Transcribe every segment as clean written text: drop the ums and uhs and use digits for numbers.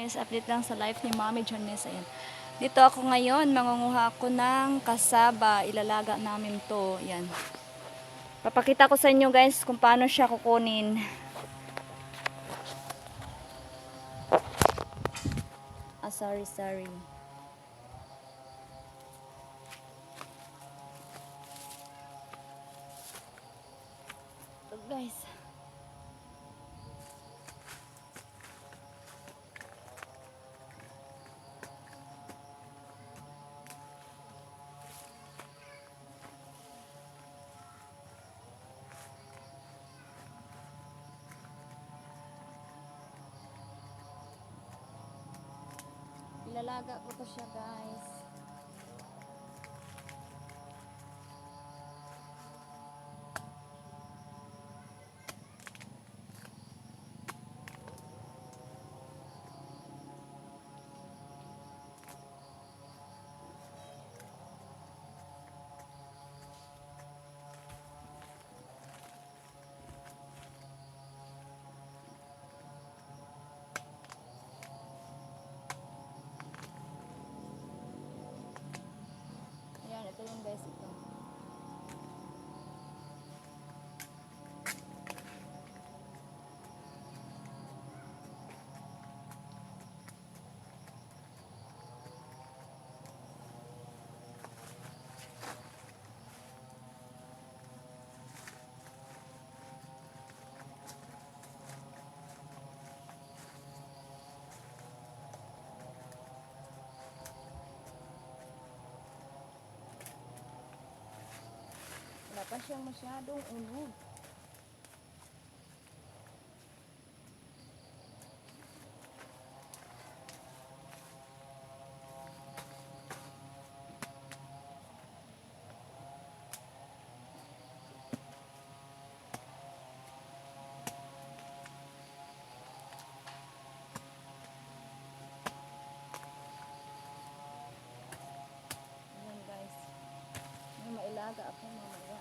guys, update lang sa life ni Mommy Janice. Ayan. Dito ako ngayon, mangunguha ako ng kasaba. Ilalaga namin to. Ayan. Papakita ko sa inyo guys kung paano siya kukunin. Sorry. Ito guys. Ilalaga ko to siya guys. Ayan, ito yung guys ito. Wala pa siyang masyadong unog. Ayan guys. May mailaga ako mamaya.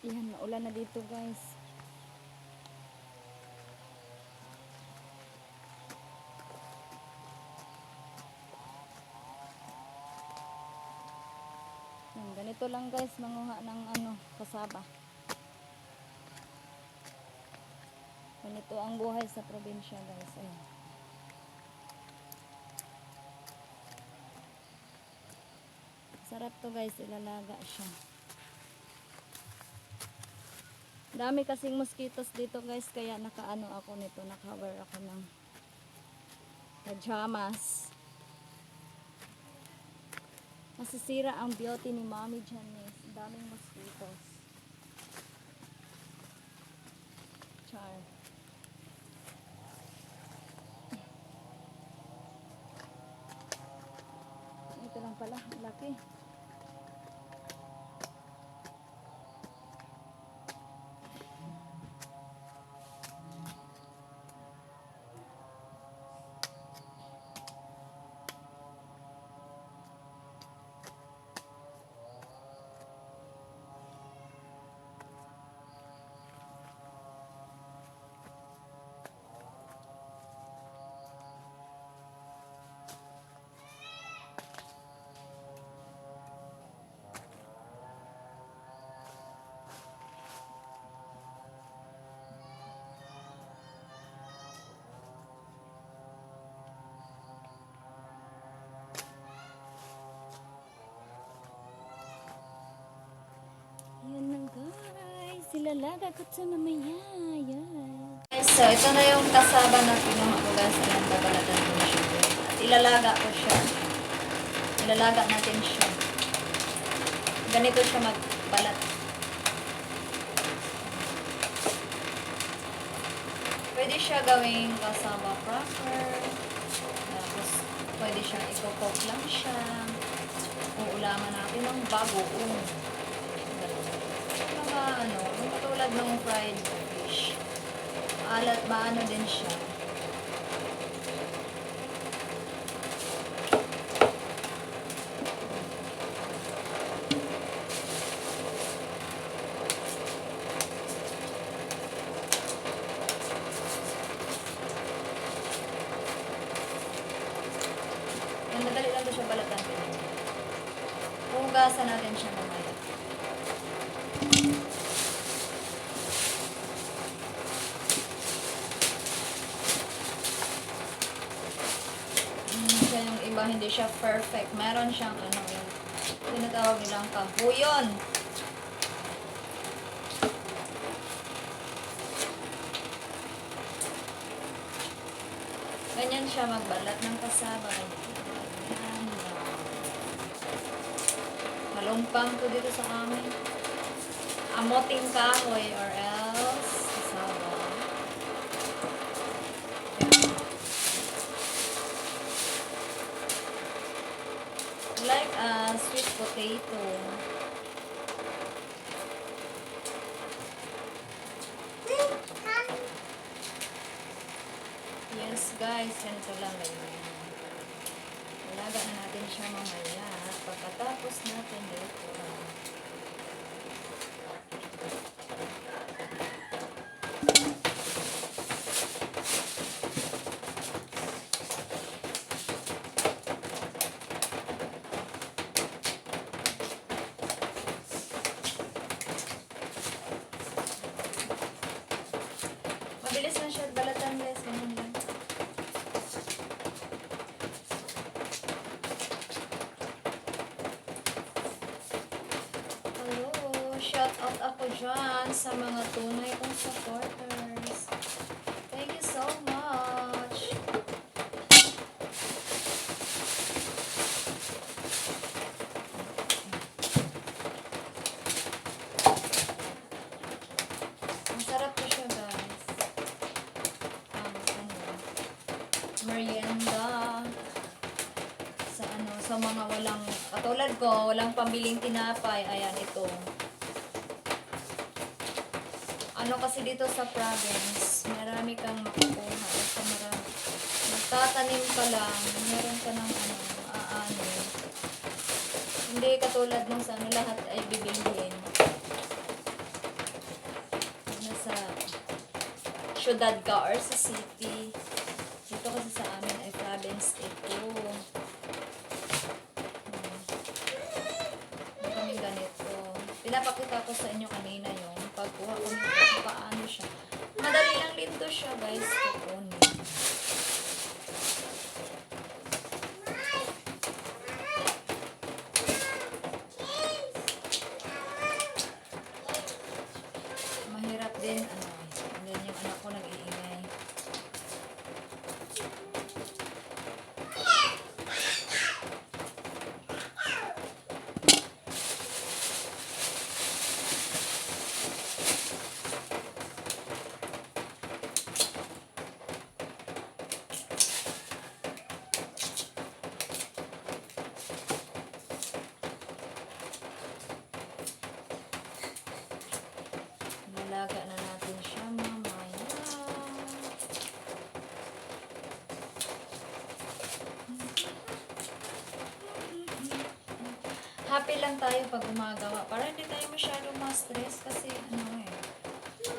Yan, maulan na dito guys. Yan, ganito lang guys, manguha ng kasaba. Ganito ang buhay sa probinsya guys. Ayan. Sarap to guys, ilalaga siya. Dami kasing mosquitoes dito guys, kaya nakaano ako nito, naka-wear ako ng pajamas. Masisira ang beauty ni Mommy Janice. Daming mosquitoes. Char. Ito lang pala, laki. ilalaga ko ito mamaya. Yan. So, ito na yung kasaba na kinuha ko guys. Ayan, babalatan ko na siya. At ilalaga ko siya. Ilalaga natin siya. Ganito siya magbalat. Pwede siya gawing kasaba cracker. Tapos, pwede siya i-cook lang siya. Uulaman natin ng bagoong. Mga ano, katulad ng fried fish. Alat, maano din siya. Madali lang siya balatan. Hugasan natin siya mamaya. Siya yung iba, hindi siya perfect. Meron siyang ano yung tinatawag nilang kabuyon. Ganyan siya magbalat ng kasaba. Malumpang to dito sa amin. Amoting kahoy or else kasaba. Like a sweet potato. Yes guys, ganito lang ganyan. Ilaga na natin siya mamaya. Pagkatapos natin dito. Mabilis na siya balatan guys. Ganyan lang. Shout out ako dyan sa mga tunay kong supporters. Thank you so much. Ang sarap po siya guys. Merienda. Sa mga walang, katulad ko, walang pambiling tinapay. Ayan, ito. Ano kasi dito sa province, marami kang makukuha. Basta marami. Magtatanim ka lang, meron ka ng ano, hindi katulad nung sa ano, lahat ay bibilhin. Nasa syudad ka or sa city. Dito kasi sa amin ay province ito. Kaming ganito. Pinapakita ko sa inyo kanina yung pagkuha ko nito kung paano siya. Madali lang din to siya guys. Kukunin. Mahirap din ano. And then yung anak ko nag-iingay. Ilaga na natin siya mamaya. Happy lang tayo pag gumagawa. Para hindi tayo masyadong ma-stress kasi ano eh.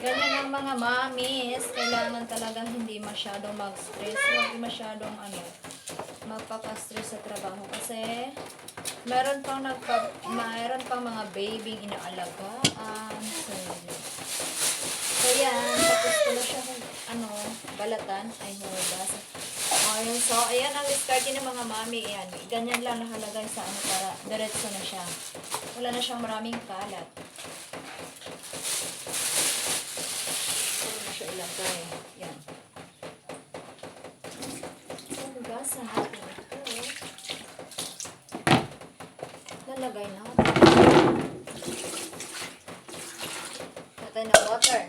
Ganyan ang mga mamis. Kailangan talagang hindi masyadong mag-stress. Huwag masyadong magpaka-stress sa trabaho. Kasi meron pang mga baby inaalagaan. So yan, tapos ko na siya balatan. Ay, hugas. Ayun, so, ayan ang discard ng mga mami. Ayan, ganyan lang nakalagay sa para diretso na siya. Wala na siyang maraming kalat. ilagay. Yan. So, hugasan natin ito. Lalagay natin. Natin ng water.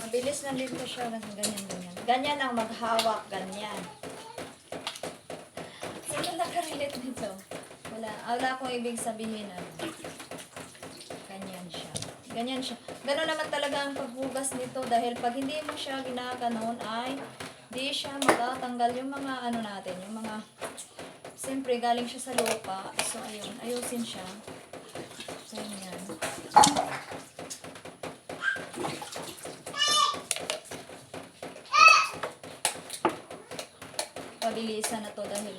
Mabilis lang dito siya. Ganyan. Ganyan ang maghawak. Ganyan. Sino nakarelate nito? Wala akong ibig sabihin. Ganyan siya. Ganyan siya. Gano'n naman talaga ang paghugas nito dahil pag hindi mo siya ginaganon ay di siya matatanggal yung mga ano natin, yung mga siyempre galing siya sa lupa. So ayun, ayusin siya. Ganyan. Pabilisan na to dahil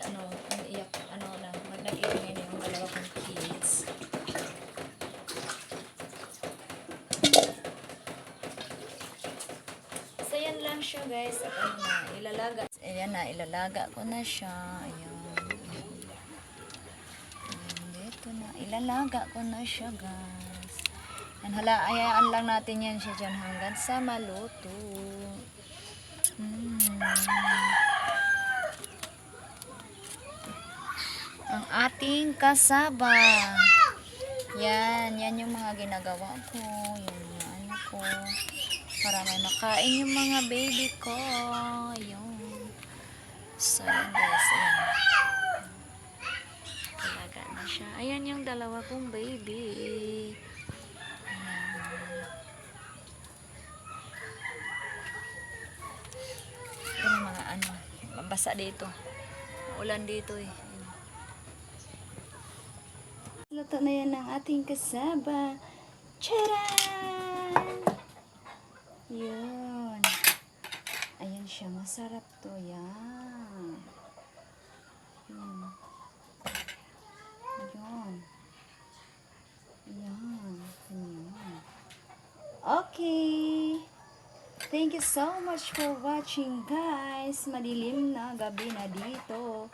nag-iingay na yung dalawa kong kids. So yan lang siya guys. At ilalaga. Ayan na, ilalaga ko na siya. Ayan. Dito na, ilalaga ko na siya guys. Yan, hayaan lang natin yan siya dyan hanggang sa maluto. Ang ating kasaba. Yan yung mga ginagawa ko. Yung mga ano ko. Para may makain yung mga baby ko. Yun. So, yan guys. Ayan. Talaga na siya. Ayan yung dalawa kong baby. Ayan. Yung mga ano. Mabasa dito. Ulan dito eh. Luto na yan ang ating kasaba. Charan! Yun. Ayan siya. Masarap to. Yan. Yun. Yun. Yan. Yan. Okay. Thank you so much for watching guys. Madilim na gabi na dito.